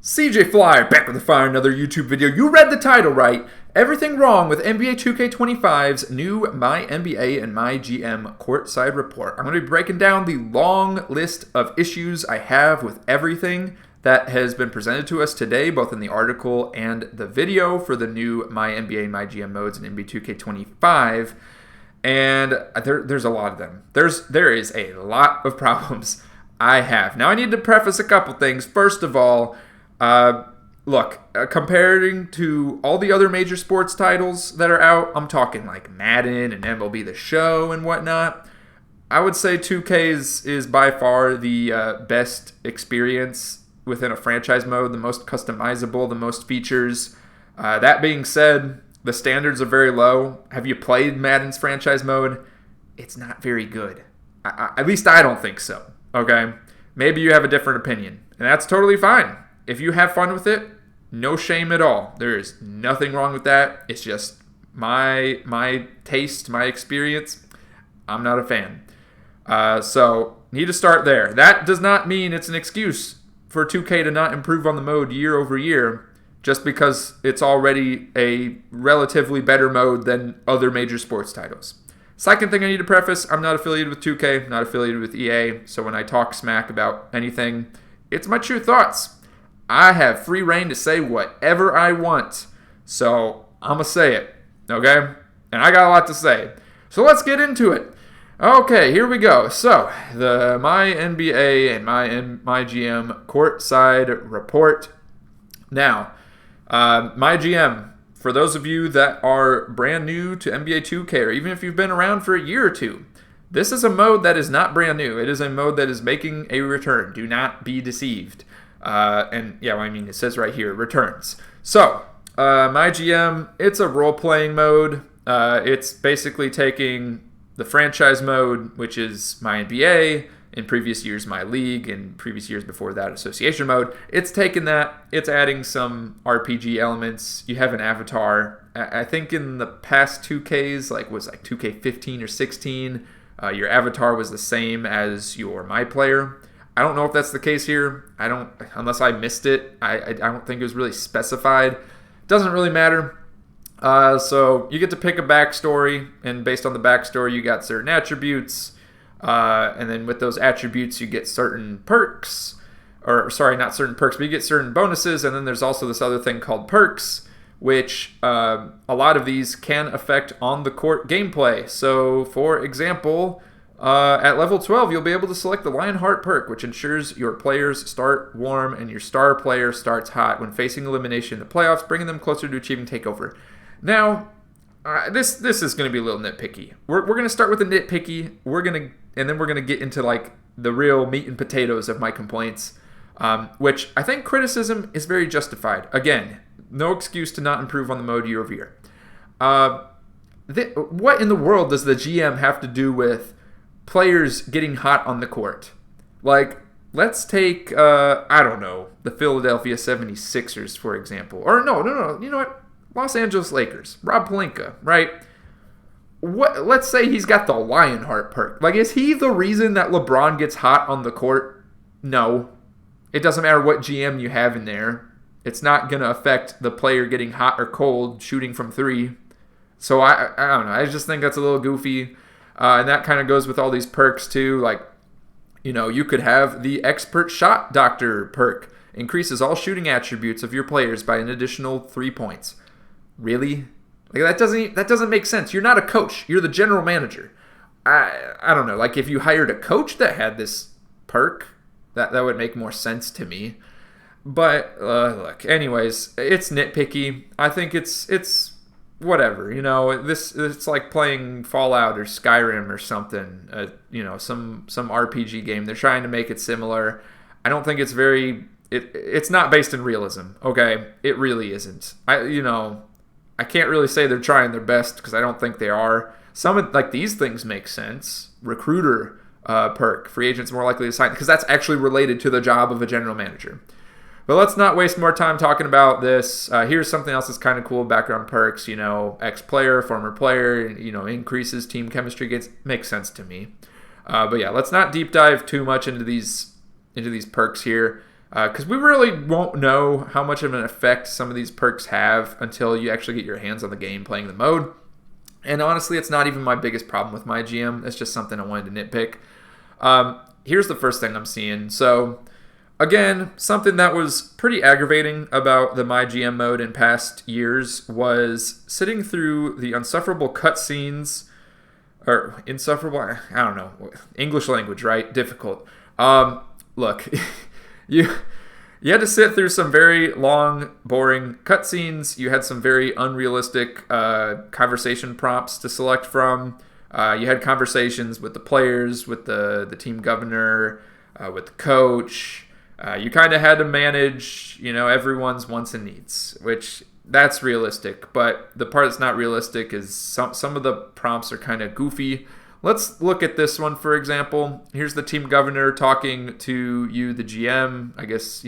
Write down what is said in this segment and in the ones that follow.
CJ Fly back with another YouTube video. You read the title right. Everything wrong with NBA 2K25's new MyNBA and MyGM Courtside report. I'm going to be breaking down the long list of issues I have with everything that has been presented to us today, both in the article and the video for the new MyNBA and MyGM modes in NBA 2K25. And there's a lot of them. There is a lot of problems I have. Now I need to preface a couple things. First of all, comparing to all the other major sports titles that are out, I'm talking like Madden and MLB The Show and whatnot. I would say 2K is by far the best experience within a franchise mode, the most customizable, the most features. That being said, the standards are very low. Have you played Madden's franchise mode? It's not very good. At least I don't think so, okay? Maybe you have a different opinion, and that's totally fine. If you have fun with it, no shame at all. There is nothing wrong with that. It's just my taste, my experience. I'm not a fan. So need to start there. That does not mean it's an excuse for 2K to not improve on the mode year over year just because it's already a relatively better mode than other major sports titles. Second thing I need to preface, I'm not affiliated with 2K, not affiliated with EA, so when I talk smack about anything, it's my true thoughts. I have free reign to say whatever I want, so I'm going to say it, okay? And I got a lot to say. So let's get into it. Okay, here we go. So, the MyNBA and MyGM Courtside report. Now, MyGM, for those of you that are brand new to NBA 2K, or even if you've been around for a year or two, this is a mode that is not brand new. It is a mode that is making a return. Do not be deceived. It says right here, returns. So, MyGM, it's a role-playing mode. It's basically taking the franchise mode, which is MyNBA, in previous years MyLeague, and previous years before that association mode. It's taken that, it's adding some RPG elements. You have an avatar. I think in the past 2Ks, was 2K15 or 16, your avatar was the same as your My Player. I don't know if that's the case here. Unless I missed it. I don't think it was really specified. Doesn't really matter. So you get to pick a backstory, and based on the backstory, you got certain attributes. And then with those attributes, you get certain perks. Not certain perks, but you get certain bonuses. And then there's also this other thing called perks, which a lot of these can affect on-the-court gameplay. So, for example, at level 12, you'll be able to select the Lionheart perk, which ensures your players start warm and your star player starts hot when facing elimination in the playoffs, bringing them closer to achieving takeover. Now, this is going to be a little nitpicky. We're going to start with the nitpicky. And then we're going to get into the real meat and potatoes of my complaints, which I think criticism is very justified. Again, no excuse to not improve on the mode year over year. What in the world does the GM have to do with players getting hot on the court? Let's take, the Philadelphia 76ers, for example. Or no. You know what? Los Angeles Lakers. Rob Pelinka, right? Let's say he's got the Lionheart perk. Is he the reason that LeBron gets hot on the court? No. It doesn't matter what GM you have in there. It's not going to affect the player getting hot or cold shooting from three. So I don't know. I just think that's a little goofy. And that kind of goes with all these perks too. You could have the Expert Shot Doctor perk. Increases all shooting attributes of your players by an additional 3 points. Really? That doesn't make sense. You're not a coach. You're the general manager. I don't know. If you hired a coach that had this perk, that would make more sense to me. But look, anyways, it's nitpicky. I think it's whatever. It's like playing Fallout or Skyrim or something. Some RPG game. They're trying to make it similar. I don't think it's it's not based in realism. Okay, it really isn't. I can't really say they're trying their best because I don't think they are. Some of these things make sense. Recruiter perk, free agents more likely to sign, because that's actually related to the job of a general manager. But let's not waste more time talking about this. Here's something else that's kind of cool. Background perks, ex-player, former player, increases team chemistry. Makes sense to me. But yeah, let's not deep dive too much into these perks here. Because we really won't know how much of an effect some of these perks have until you actually get your hands on the game playing the mode. And honestly, it's not even my biggest problem with MyGM. It's just something I wanted to nitpick. Here's the first thing I'm seeing. So, again, something that was pretty aggravating about the MyGM mode in past years was sitting through the insufferable cutscenes, or insufferable, I don't know, English language, right? Difficult. Look, you had to sit through some very long, boring cutscenes. You had some very unrealistic conversation prompts to select from. You had conversations with the players, with the team governor, with the coach. You kind of had to manage, everyone's wants and needs, which that's realistic. But the part that's not realistic is some of the prompts are kind of goofy. Let's look at this one, for example. Here's the team governor talking to you, the GM. I guess,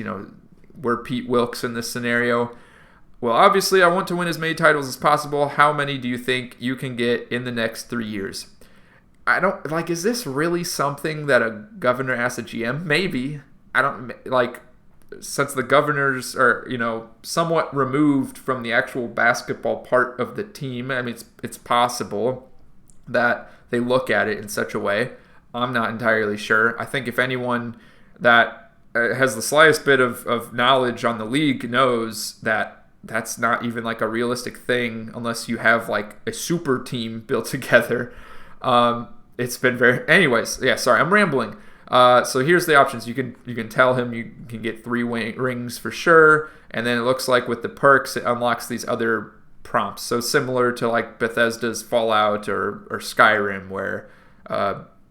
we're Pete Wilkes in this scenario. Well, obviously, I want to win as many titles as possible. How many do you think you can get in the next 3 years? Is this really something that a governor asks a GM? Maybe. Since the governors are, somewhat removed from the actual basketball part of the team, I mean, it's possible that they look at it in such a way. I'm not entirely sure. I think if anyone that has the slightest bit of knowledge on the league knows that that's not even like a realistic thing unless you have like a super team built together. It's been anyways, yeah, sorry, I'm rambling. So here's the options. You can tell him you can get 3 rings for sure, and then it looks like with the perks it unlocks these other prompts. So similar to like Bethesda's Fallout or Skyrim, where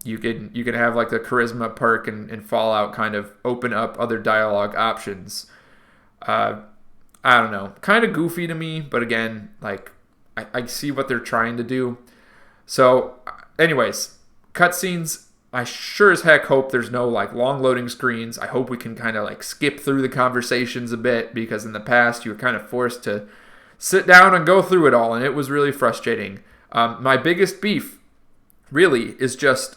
you can have like the charisma perk and Fallout kind of open up other dialogue options. I don't know, kind of goofy to me, but again, like I see what they're trying to do. So anyways, cutscenes, I sure as heck hope there's no like long loading screens. I hope we can kind of like skip through the conversations a bit, because in the past you were kind of forced to sit down and go through it all, and it was really frustrating. My biggest beef really is just,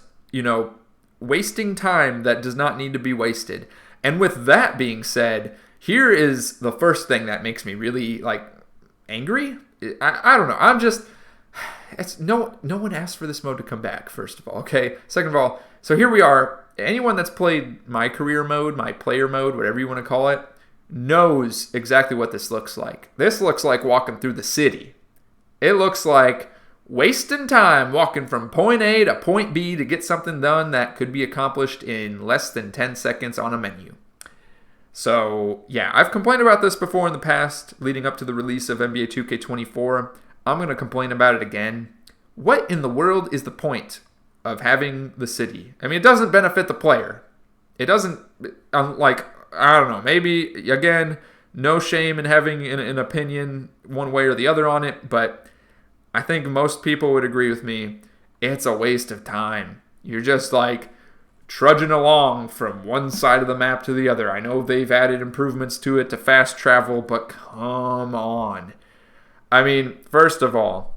wasting time that does not need to be wasted. And with that being said, here is the first thing that makes me really like angry. I don't know. It's no one asked for this mode to come back, first of all. Okay. Second of all, so here we are. Anyone that's played my career mode, my player mode, whatever you want to call it, knows exactly what this looks like. This looks like walking through the city. It looks like wasting time walking from point A to point B to get something done that could be accomplished in less than 10 seconds on a menu. So, yeah, I've complained about this before in the past, leading up to the release of NBA 2K24. I'm going to complain about it again. What in the world is the point of having the city? I mean, it doesn't benefit the player. It doesn't, I don't know, maybe, again, no shame in having an opinion one way or the other on it, but I think most people would agree with me. It's a waste of time. You're just like trudging along from one side of the map to the other. I know they've added improvements to it to fast travel, but come on. I mean, first of all,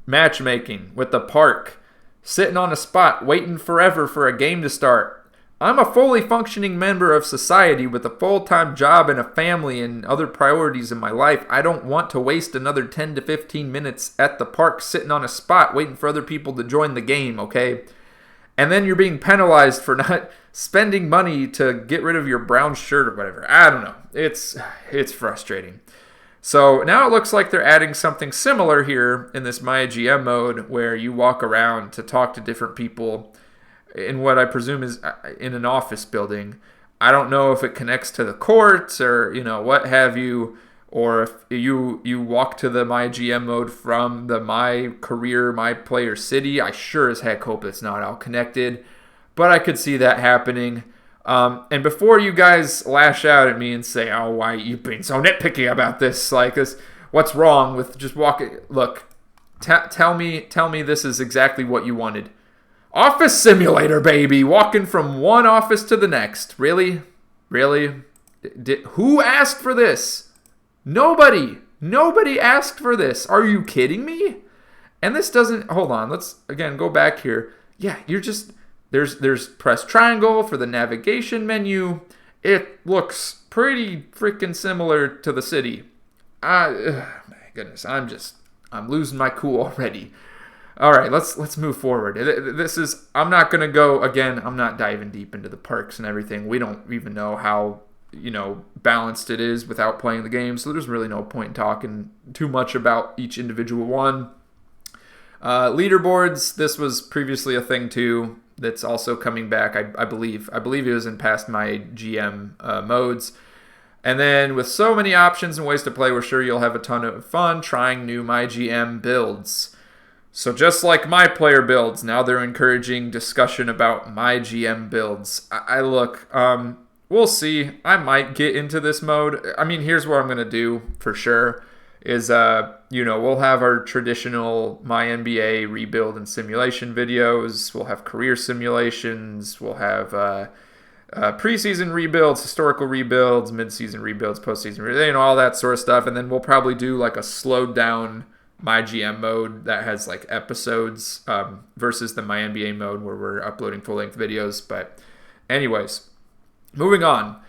matchmaking with the park, sitting on a spot waiting forever for a game to start. I'm a fully functioning member of society with a full-time job and a family and other priorities in my life. I don't want to waste another 10 to 15 minutes at the park sitting on a spot waiting for other people to join the game, okay? And then you're being penalized for not spending money to get rid of your brown shirt or whatever. I don't know. It's frustrating. So now it looks like they're adding something similar here in this MyGM mode, where you walk around to talk to different people in what I presume is in an office building. I don't know if it connects to the courts or, what have you, or if you walk to the MyGM mode from the My Career, My Player City. I sure as heck hope it's not all connected, but I could see that happening. And before you guys lash out at me and say, oh, why are you being so nitpicky about this? Like this, what's wrong with just walking? Look, tell me this is exactly what you wanted. Office simulator, baby. Walking from one office to the next. Really? Who asked for this? Nobody asked for this. Are you kidding me? And this doesn't, hold on, let's again go back here. Yeah, you're just, there's press triangle for the navigation menu. it looks pretty freaking similar to the city. My goodness, I'm losing my cool already. All right, let's move forward. I'm not going to go, again, I'm not diving deep into the perks and everything. We don't even know how, balanced it is without playing the game, so there's really no point in talking too much about each individual one. Leaderboards, this was previously a thing too that's also coming back, I believe. I believe it was in past MyGM modes. And then with so many options and ways to play, we're sure you'll have a ton of fun trying new MyGM builds. So just like my player builds, now they're encouraging discussion about MyGM builds. We'll see. I might get into this mode. I mean, here's what I'm going to do for sure is, we'll have our traditional MyNBA rebuild and simulation videos. We'll have career simulations. We'll have preseason rebuilds, historical rebuilds, midseason rebuilds, postseason rebuilds, all that sort of stuff. And then we'll probably do like a slowed down MyGM mode that has like episodes versus the MyNBA mode where we're uploading full-length videos. But anyways, moving on.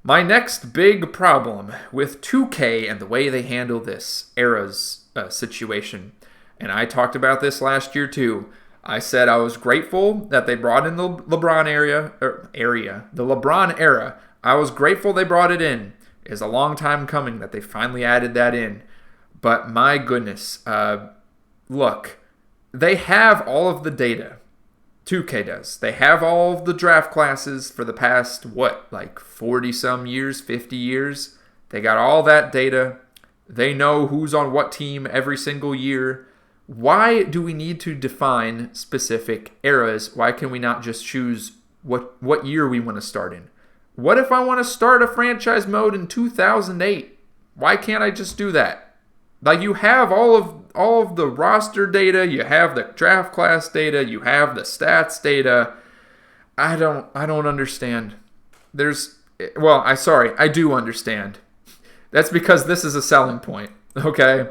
My next big problem with 2K and the way they handle this era's situation, and I talked about this last year too. I said I was grateful that they brought in the LeBron the LeBron era. I was grateful they brought it in. It's a long time coming that they finally added that in. But my goodness, look, they have all of the data. 2K does. They have all of the draft classes for the past, 40-some years, 50 years. They got all that data. They know who's on what team every single year. Why do we need to define specific eras? Why can we not just choose what year we want to start in? What if I want to start a franchise mode in 2008? Why can't I just do that? Like, you have all of the roster data, you have the draft class data, you have the stats data. I don't understand. I do understand. That's because this is a selling point, okay?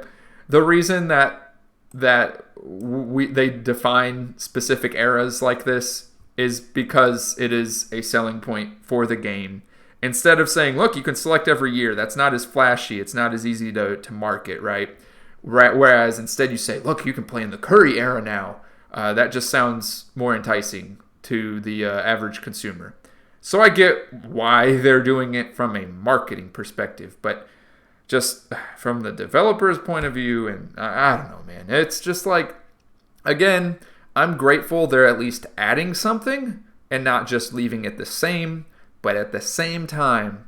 The reason that they define specific eras like this is because it is a selling point for the game. Instead of saying, look, you can select every year, that's not as flashy, it's not as easy to market, right? Whereas instead you say, look, you can play in the Curry era now. That just sounds more enticing to the average consumer. So I get why they're doing it from a marketing perspective, but just from the developer's point of view, and I don't know, man. It's just like, again, I'm grateful they're at least adding something and not just leaving it the same. But at the same time,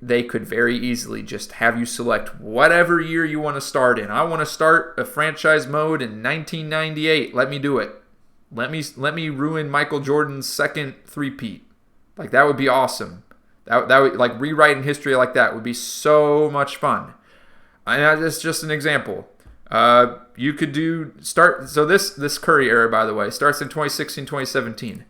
they could very easily just have you select whatever year you want to start in. I want to start a franchise mode in 1998. Let me do it. Let me ruin Michael Jordan's second three-peat. Like, that would be awesome. That would, like, rewriting history like that would be so much fun. And that's just an example. You could so this Curry era, by the way, starts in 2016, 2017.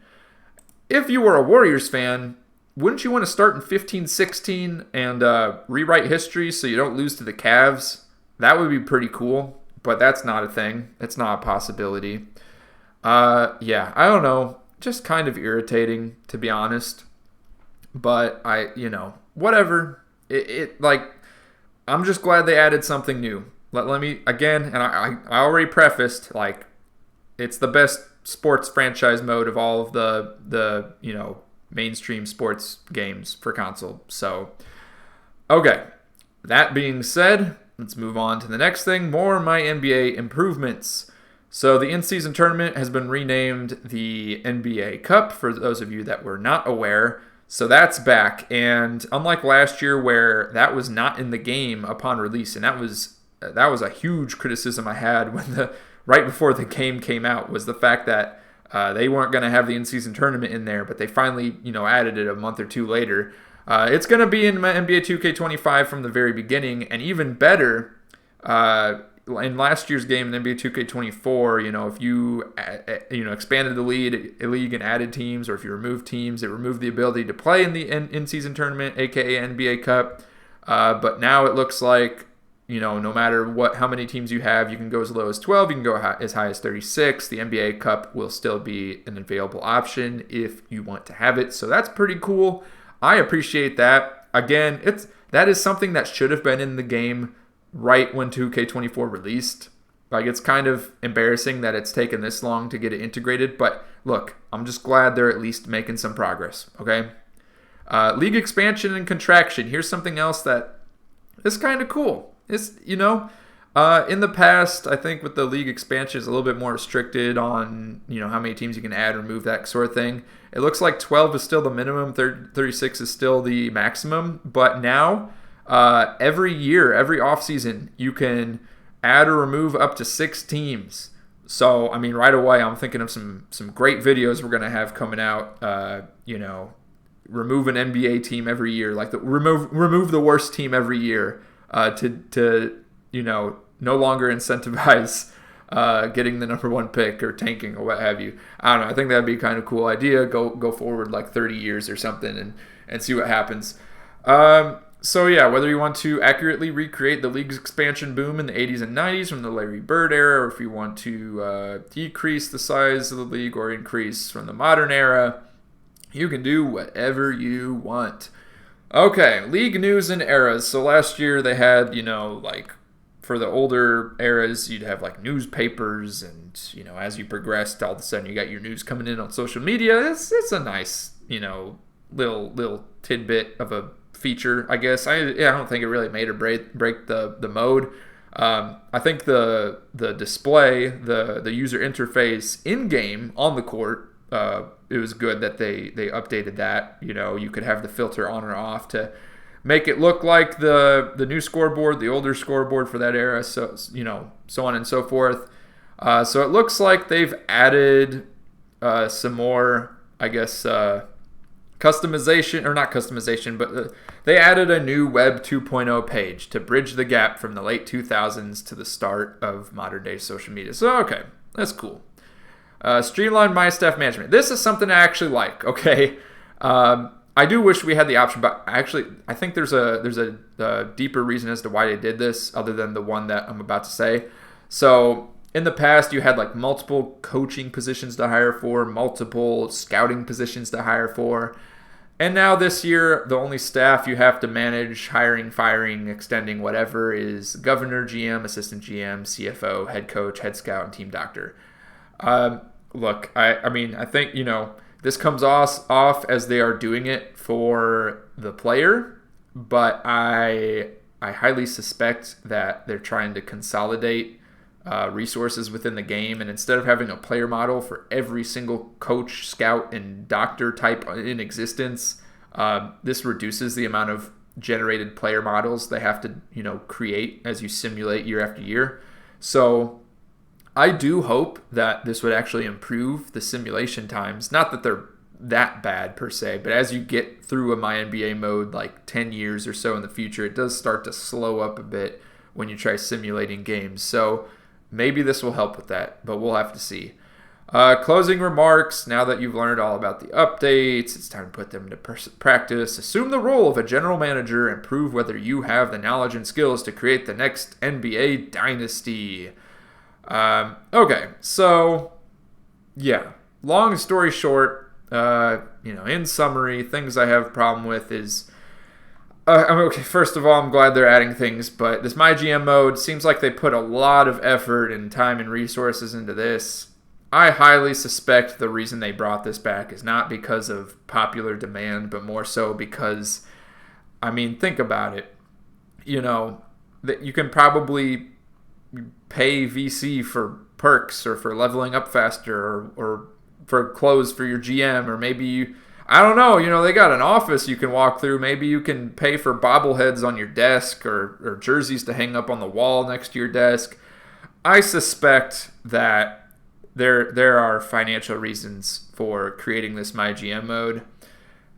If you were a Warriors fan, wouldn't you want to start in 15-16 and rewrite history so you don't lose to the Cavs? That would be pretty cool, but that's not a thing. It's not a possibility. I don't know. Just kind of irritating, to be honest. But whatever. I'm just glad they added something new. Let me, again, and I already prefaced, like, it's the best sports franchise mode of all of the mainstream sports games for console. So, okay. That being said, let's move on to the next thing. More MyNBA improvements. So the in-season tournament has been renamed the NBA Cup, for those of you that were not aware. So that's back. And unlike last year where that was not in the game upon release, and that was a huge criticism I had when right before the game came out, was the fact that they weren't going to have the in-season tournament in there, but they finally, added it a month or two later. It's going to be in NBA 2K25 from the very beginning, and even better, in last year's game in NBA 2K24, if you expanded the league and added teams, or if you removed teams, it removed the ability to play in the in-season tournament, aka NBA Cup. But now it looks like, no matter how many teams you have, you can go as low as 12, you can go as high as 36. The NBA Cup will still be an available option if you want to have it. So that's pretty cool. I appreciate that. Again, that is something that should have been in the game right when 2K24 released. Like, it's kind of embarrassing that it's taken this long to get it integrated, but look, I'm just glad they're at least making some progress, okay? League expansion and contraction. Here's something else that is kind of cool. It's, in the past, I think with the league expansion is a little bit more restricted on, how many teams you can add, remove, that sort of thing. It looks like 12 is still the minimum, 36 is still the maximum, but now every year, every offseason, you can add or remove up to 6 teams. So, right away, I'm thinking of some great videos we're going to have coming out, remove an NBA team every year, like remove the worst team every year to no longer incentivize getting the number 1 pick or tanking or what have you. I don't know. I think that'd be kind of cool idea. Go forward like 30 years or something and see what happens. So yeah, whether you want to accurately recreate the league's expansion boom in the 80s and 90s from the Larry Bird era, or if you want to decrease the size of the league or increase from the modern era, you can do whatever you want. Okay, league news and eras. So last year they had, for the older eras, you'd have like newspapers, and as you progressed, all of a sudden you got your news coming in on social media. It's a nice, little tidbit of a feature, I guess. I don't think it really made or break the mode. I think the display, the user interface in game on the court, it was good that they updated that. You could have the filter on or off to make it look like the new scoreboard, the older scoreboard for that era, so so on and so forth. So it looks like they've added some more, I guess, customization, or not customization, but they added a new Web 2.0 page to bridge the gap from the late 2000s to the start of modern day social media. So, okay, that's cool. Streamlined My Staff management. This is something I actually like, okay? I do wish we had the option, but I think there's a deeper reason as to why they did this, other than the one that I'm about to say. So, in the past, you had like multiple coaching positions to hire for, multiple scouting positions to hire for. And now this year, the only staff you have to manage, hiring, firing, extending, whatever, is governor, GM, assistant GM, CFO, head coach, head scout, and team doctor. Look, I think, this comes off as they are doing it for the player, but I highly suspect that they're trying to consolidate resources within the game, and instead of having a player model for every single coach, scout, and doctor type in existence, this reduces the amount of generated player models they have to create as you simulate year after year. So I do hope that this would actually improve the simulation times. Not that they're that bad per se, but as you get through a MyNBA mode like 10 years or so in the future, it does start to slow up a bit when you try simulating games. So maybe this will help with that, but we'll have to see. Closing remarks. Now that you've learned all about the updates, it's time to put them into practice. Assume the role of a general manager and prove whether you have the knowledge and skills to create the next NBA dynasty. Okay, so yeah, long story short, in summary, things I have a problem with is, okay, first of all, I'm glad they're adding things, but this MyGM mode seems like they put a lot of effort and time and resources into this. I highly suspect the reason they brought this back is not because of popular demand, but more so because, think about it. That you can probably pay VC for perks or for leveling up faster or for clothes for your GM, or maybe I don't know, they got an office you can walk through. Maybe you can pay for bobbleheads on your desk or jerseys to hang up on the wall next to your desk. I suspect that there are financial reasons for creating this MyGM mode.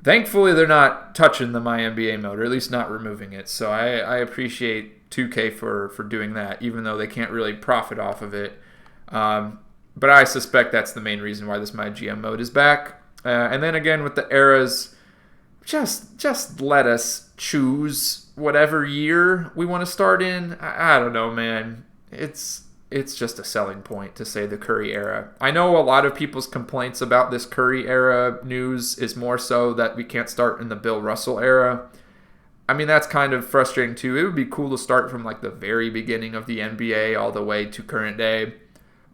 Thankfully, they're not touching the MyNBA mode, or at least not removing it. So I appreciate 2K for doing that, even though they can't really profit off of it. But I suspect that's the main reason why this MyGM mode is back. And then again, with the eras, just let us choose whatever year we want to start in. I don't know, man. It's it's just a selling point to say the Curry era. I know a lot of people's complaints about this Curry era news is more so that we can't start in the Bill Russell era. I mean, that's kind of frustrating too. It would be cool to start from like the very beginning of the NBA all the way to current day.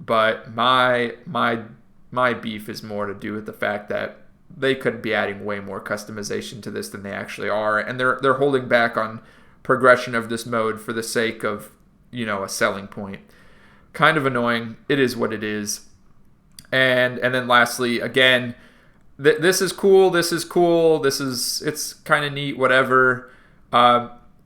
But my beef is more to do with the fact that they could be adding way more customization to this than they actually are, and they're holding back on progression of this mode for the sake of, a selling point. Kind of annoying. It is what it is. And then lastly, again, this is cool. It's kind of neat. Whatever.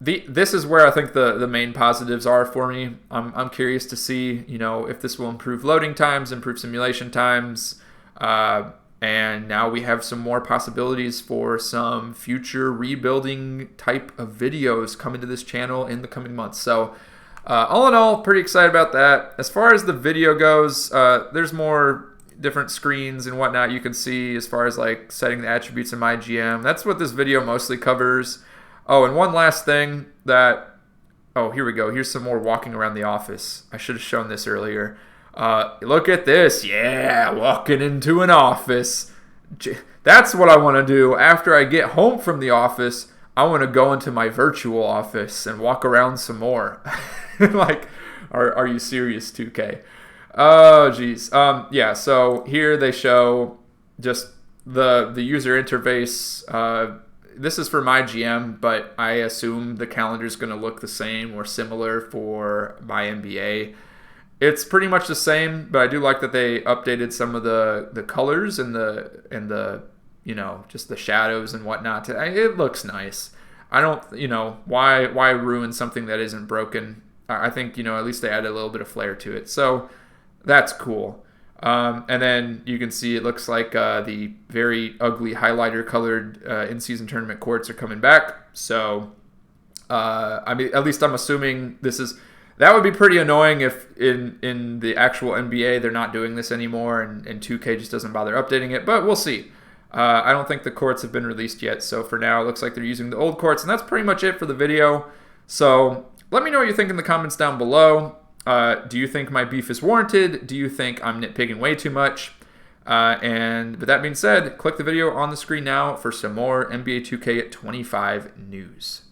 This is where I think the main positives are for me. I'm curious to see, if this will improve loading times, improve simulation times, and now we have some more possibilities for some future rebuilding type of videos coming to this channel in the coming months. So all in all, pretty excited about that. As far as the video goes, there's more different screens and whatnot you can see as far as like setting the attributes in MyGM. That's what this video mostly covers. Oh, and one last thing that... Oh, here we go. Here's some more walking around the office. I should have shown this earlier. Look at this. Yeah, walking into an office. That's what I want to do. After I get home from the office, I want to go into my virtual office and walk around some more. Like, are you serious, 2K? Oh, geez. Yeah, so here they show just the user interface. This is for MyGM, but I assume the calendar is going to look the same or similar for MyNBA. It's pretty much the same, but I do like that they updated some of the colors and the just the shadows and whatnot. It looks nice. I don't, why ruin something that isn't broken? I think, at least they added a little bit of flair to it. So that's cool. And then you can see it looks like the very ugly highlighter colored in-season tournament courts are coming back. So, I mean, at least I'm assuming that would be pretty annoying if in the actual NBA they're not doing this anymore and 2K just doesn't bother updating it. But we'll see. I don't think the courts have been released yet. So for now, it looks like they're using the old courts. And that's pretty much it for the video. So let me know what you think in the comments down below. Do you think my beef is warranted? Do you think I'm nitpicking way too much? And with that being said, click the video on the screen now for some more NBA 2K25 news.